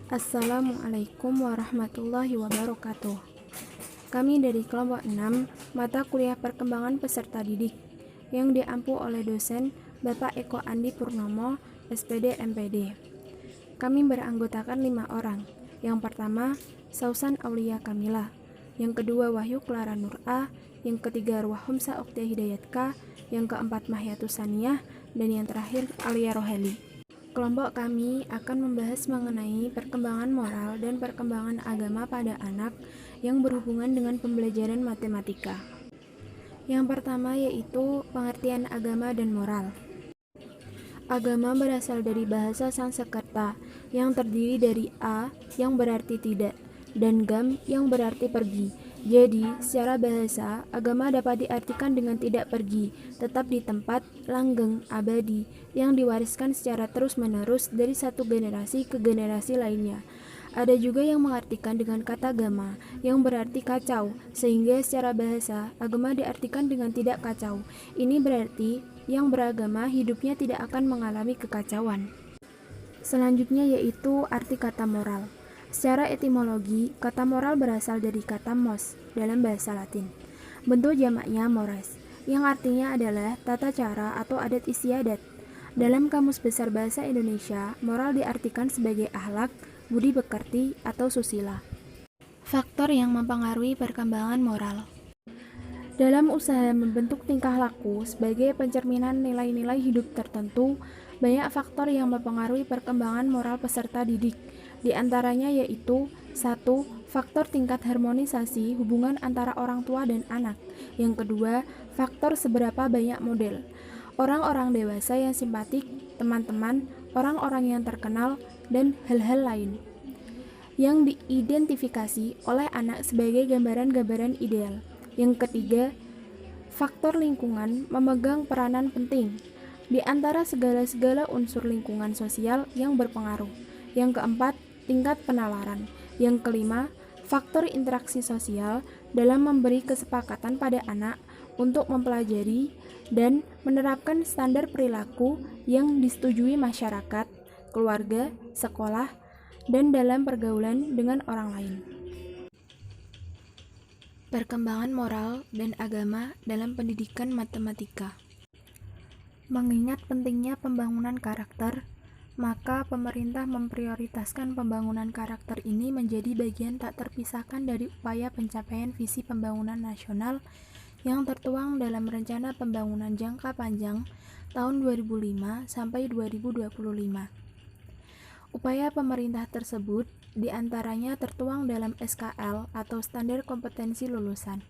Assalamualaikum warahmatullahi wabarakatuh. Kami dari kelompok 6 mata kuliah perkembangan peserta didik yang diampu oleh dosen Bapak Eko Andi Purnomo, SPD MPD. Kami beranggotakan 5 orang. Yang pertama, Sausan Aulia Kamila. Yang kedua, Wahyu Clara Nur A. Yang ketiga, Ruwahomsa Oktia Hidayat K. Yang keempat, Mahyatus Saniyah. Dan yang terakhir, Alia Roheli. Kelompok kami akan membahas mengenai perkembangan moral dan perkembangan agama pada anak yang berhubungan dengan pembelajaran matematika. Yang pertama yaitu pengertian agama dan moral. Agama berasal dari bahasa Sanskerta yang terdiri dari a yang berarti tidak dan gam yang berarti pergi. Jadi, secara bahasa, agama dapat diartikan dengan tidak pergi, tetap di tempat, langgeng, abadi, yang diwariskan secara terus-menerus dari satu generasi ke generasi lainnya. Ada juga yang mengartikan dengan kata gama, yang berarti kacau, sehingga secara bahasa, agama diartikan dengan tidak kacau. Ini berarti, yang beragama hidupnya tidak akan mengalami kekacauan. Selanjutnya yaitu arti kata moral. Secara etimologi, kata moral berasal dari kata mos dalam bahasa Latin. Bentuk jamaknya mores, yang artinya adalah tata cara atau adat istiadat. Dalam Kamus Besar Bahasa Indonesia, moral diartikan sebagai akhlak, budi pekerti, atau susila. Faktor yang mempengaruhi perkembangan moral. Dalam usaha membentuk tingkah laku sebagai pencerminan nilai-nilai hidup tertentu, banyak faktor yang mempengaruhi perkembangan moral peserta didik. Di antaranya yaitu 1. Faktor tingkat harmonisasi hubungan antara orang tua dan anak. Yang kedua, faktor seberapa banyak model. Orang-orang dewasa yang simpatik, teman-teman, orang-orang yang terkenal, dan hal-hal lain yang diidentifikasi oleh anak sebagai gambaran-gambaran ideal. Yang ketiga, faktor lingkungan memegang peranan penting di antara segala unsur lingkungan sosial yang berpengaruh. Yang keempat, tingkat penalaran. Yang kelima, faktor interaksi sosial dalam memberi kesepakatan pada anak untuk mempelajari dan menerapkan standar perilaku yang disetujui masyarakat, keluarga, sekolah, dan dalam pergaulan dengan orang lain. Perkembangan moral dan agama dalam pendidikan matematika. Mengingat pentingnya pembangunan karakter, maka pemerintah memprioritaskan pembangunan karakter ini menjadi bagian tak terpisahkan dari upaya pencapaian visi pembangunan nasional yang tertuang dalam Rencana Pembangunan Jangka Panjang tahun 2005 sampai 2025. Upaya pemerintah tersebut diantaranya tertuang dalam SKL atau Standar Kompetensi Lulusan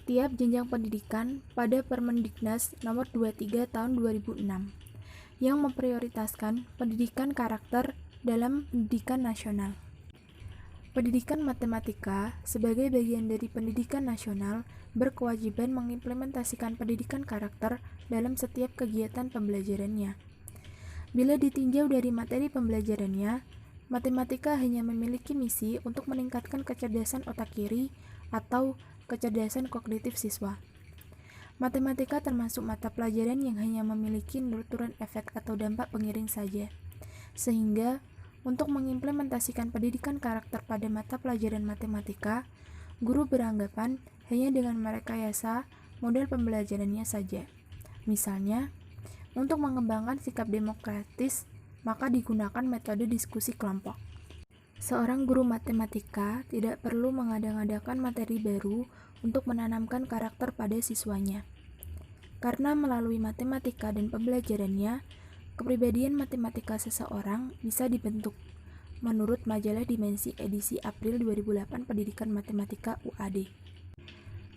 tiap jenjang pendidikan pada Permendiknas Nomor 23 Tahun 2006 yang memprioritaskan pendidikan karakter dalam pendidikan nasional. Pendidikan matematika sebagai bagian dari pendidikan nasional berkewajiban mengimplementasikan pendidikan karakter dalam setiap kegiatan pembelajarannya. Bila ditinjau dari materi pembelajarannya, matematika hanya memiliki misi untuk meningkatkan kecerdasan otak kiri atau kecerdasan kognitif siswa. Matematika termasuk mata pelajaran yang hanya memiliki nuturan efek atau dampak pengiring saja. Sehingga, untuk mengimplementasikan pendidikan karakter pada mata pelajaran matematika, guru beranggapan hanya dengan merekayasa model pembelajarannya saja. Misalnya, untuk mengembangkan sikap demokratis, maka digunakan metode diskusi kelompok. Seorang guru matematika tidak perlu mengada-ngadakan materi baru untuk menanamkan karakter pada siswanya. Karena melalui matematika dan pembelajarannya, kepribadian matematika seseorang bisa dibentuk, menurut majalah Dimensi edisi April 2008 Pendidikan Matematika UAD.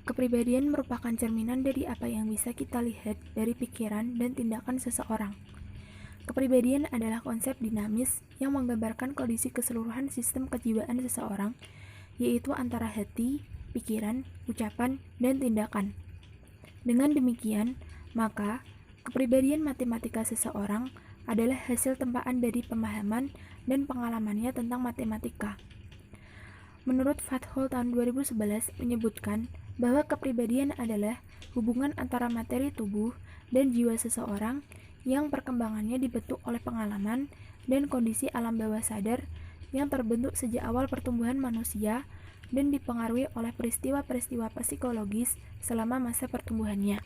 Kepribadian merupakan cerminan dari apa yang bisa kita lihat dari pikiran dan tindakan seseorang. Kepribadian adalah konsep dinamis yang menggambarkan kondisi keseluruhan sistem kejiwaan seseorang, yaitu antara hati, pikiran, ucapan, dan tindakan. Dengan demikian, maka kepribadian matematika seseorang adalah hasil tempaan dari pemahaman dan pengalamannya tentang matematika. Menurut Fathul tahun 2011 menyebutkan bahwa kepribadian adalah hubungan antara materi tubuh dan jiwa seseorang yang perkembangannya dibentuk oleh pengalaman dan kondisi alam bawah sadar yang terbentuk sejak awal pertumbuhan manusia dan dipengaruhi oleh peristiwa-peristiwa psikologis selama masa pertumbuhannya.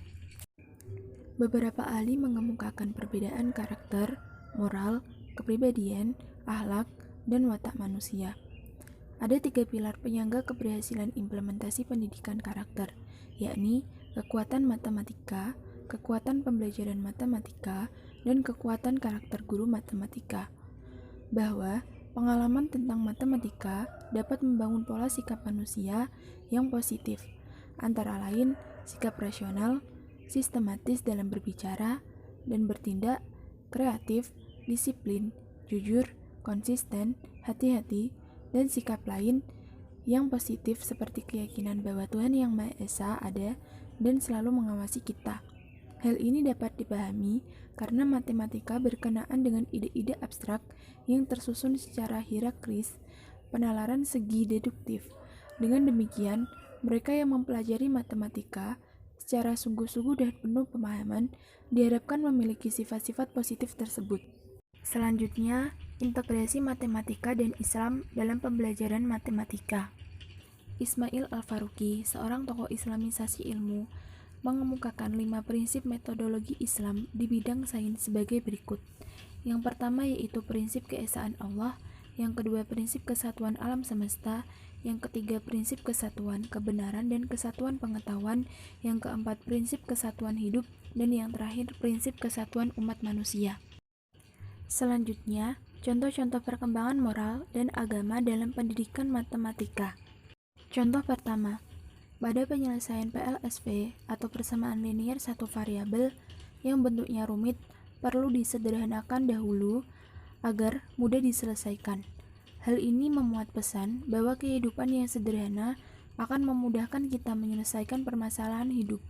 Beberapa ahli mengemukakan perbedaan karakter, moral, kepribadian, akhlak, dan watak manusia. Ada 3 pilar penyangga keberhasilan implementasi pendidikan karakter, yakni kekuatan matematika, kekuatan pembelajaran matematika, dan kekuatan karakter guru matematika. Bahwa pengalaman tentang matematika dapat membangun pola sikap manusia yang positif, antara lain sikap rasional, sistematis dalam berbicara dan bertindak, kreatif, disiplin, jujur, konsisten, hati-hati, dan sikap lain yang positif seperti keyakinan bahwa Tuhan Yang Maha Esa ada dan selalu mengawasi kita. Hal ini dapat dipahami karena matematika berkenaan dengan ide-ide abstrak yang tersusun secara hierarkis, penalaran segi deduktif. Dengan demikian, mereka yang mempelajari matematika secara sungguh-sungguh dan penuh pemahaman diharapkan memiliki sifat-sifat positif tersebut. Selanjutnya, integrasi matematika dan Islam dalam pembelajaran matematika. Ismail Al-Faruqi, seorang tokoh Islamisasi ilmu, mengemukakan 5 prinsip metodologi Islam di bidang sains sebagai berikut. Yang pertama yaitu prinsip keesaan Allah, yang kedua prinsip kesatuan alam semesta, yang ketiga prinsip kesatuan kebenaran dan kesatuan pengetahuan, yang keempat prinsip kesatuan hidup, dan yang terakhir prinsip kesatuan umat manusia. Selanjutnya, contoh-contoh perkembangan moral dan agama dalam pendidikan matematika. Contoh pertama, pada penyelesaian PLSV atau persamaan linier satu variabel yang bentuknya rumit perlu disederhanakan dahulu agar mudah diselesaikan. Hal ini memuat pesan bahwa kehidupan yang sederhana akan memudahkan kita menyelesaikan permasalahan hidup,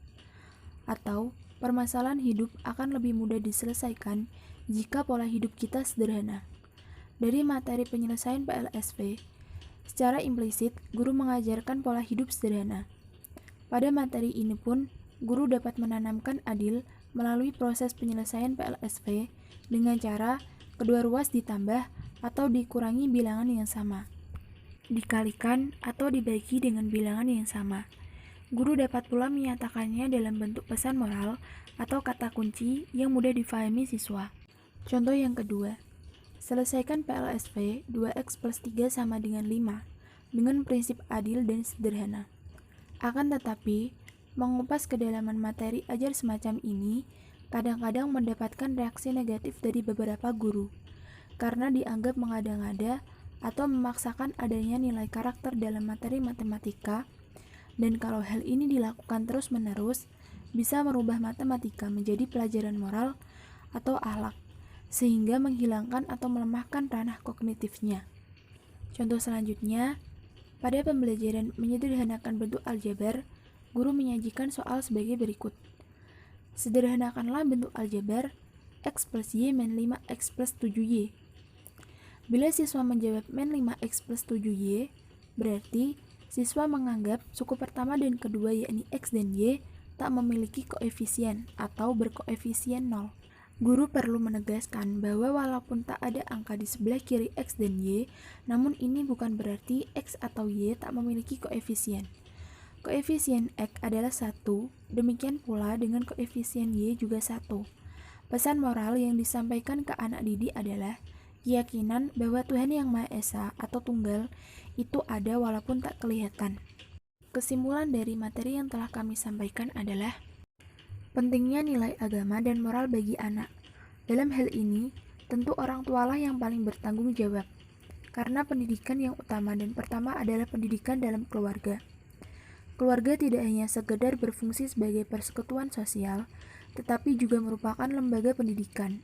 atau permasalahan hidup akan lebih mudah diselesaikan jika pola hidup kita sederhana. Dari materi penyelesaian PLSV, secara implisit guru mengajarkan pola hidup sederhana. Pada materi ini pun, guru dapat menanamkan adil melalui proses penyelesaian PLSV dengan cara kedua ruas ditambah atau dikurangi bilangan yang sama, dikalikan atau dibagi dengan bilangan yang sama. Guru dapat pula menyatakannya dalam bentuk pesan moral atau kata kunci yang mudah difahami siswa. Contoh yang kedua, selesaikan PLSV 2x plus 3 sama dengan 5 dengan prinsip adil dan sederhana. Akan tetapi, mengupas kedalaman materi ajar semacam ini kadang-kadang mendapatkan reaksi negatif dari beberapa guru karena dianggap mengada-ngada atau memaksakan adanya nilai karakter dalam materi matematika, dan kalau hal ini dilakukan terus-menerus bisa merubah matematika menjadi pelajaran moral atau akhlak sehingga menghilangkan atau melemahkan ranah kognitifnya. Contoh selanjutnya, pada pembelajaran menyederhanakan bentuk aljabar, guru menyajikan soal sebagai berikut. Sederhanakanlah bentuk aljabar x plus y min 5x plus 7y. Bila siswa menjawab min 5x plus 7y, berarti siswa menganggap suku pertama dan kedua yakni x dan y tak memiliki koefisien atau berkoefisien 0. Guru perlu menegaskan bahwa walaupun tak ada angka di sebelah kiri x dan y, namun ini bukan berarti x atau y tak memiliki koefisien. Koefisien x adalah 1, demikian pula dengan koefisien y juga 1. Pesan moral yang disampaikan ke anak didik adalah keyakinan bahwa Tuhan Yang Maha Esa atau Tunggal itu ada walaupun tak kelihatan. Kesimpulan dari materi yang telah kami sampaikan adalah pentingnya nilai agama dan moral bagi anak. Dalam hal ini, tentu orang tualah yang paling bertanggung jawab, karena pendidikan yang utama dan pertama adalah pendidikan dalam keluarga. Keluarga tidak hanya sekedar berfungsi sebagai persekutuan sosial, tetapi juga merupakan lembaga pendidikan.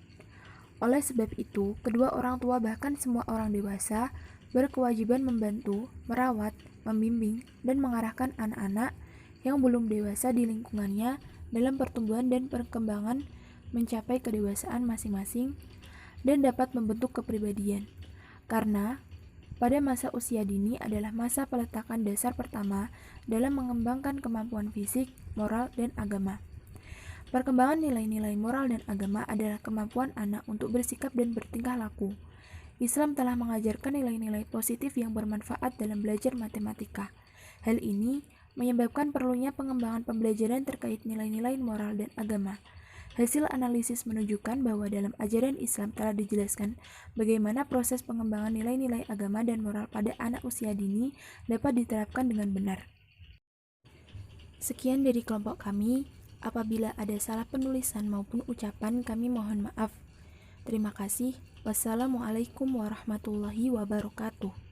Oleh sebab itu, kedua orang tua bahkan semua orang dewasa berkewajiban membantu, merawat, membimbing, dan mengarahkan anak-anak yang belum dewasa di lingkungannya dalam pertumbuhan dan perkembangan mencapai kedewasaan masing-masing dan dapat membentuk kepribadian. Karena pada masa usia dini adalah masa peletakan dasar pertama dalam mengembangkan kemampuan fisik, moral, dan agama. Perkembangan nilai-nilai moral dan agama adalah kemampuan anak untuk bersikap dan bertingkah laku Islam telah mengajarkan nilai-nilai positif yang bermanfaat dalam belajar matematika. Hal ini menyebabkan perlunya pengembangan pembelajaran terkait nilai-nilai moral dan agama. Hasil analisis menunjukkan bahwa dalam ajaran Islam telah dijelaskan bagaimana proses pengembangan nilai-nilai agama dan moral pada anak usia dini dapat diterapkan dengan benar. Sekian dari kelompok kami. Apabila ada salah penulisan maupun ucapan, kami mohon maaf. Terima kasih. Wassalamualaikum warahmatullahi wabarakatuh.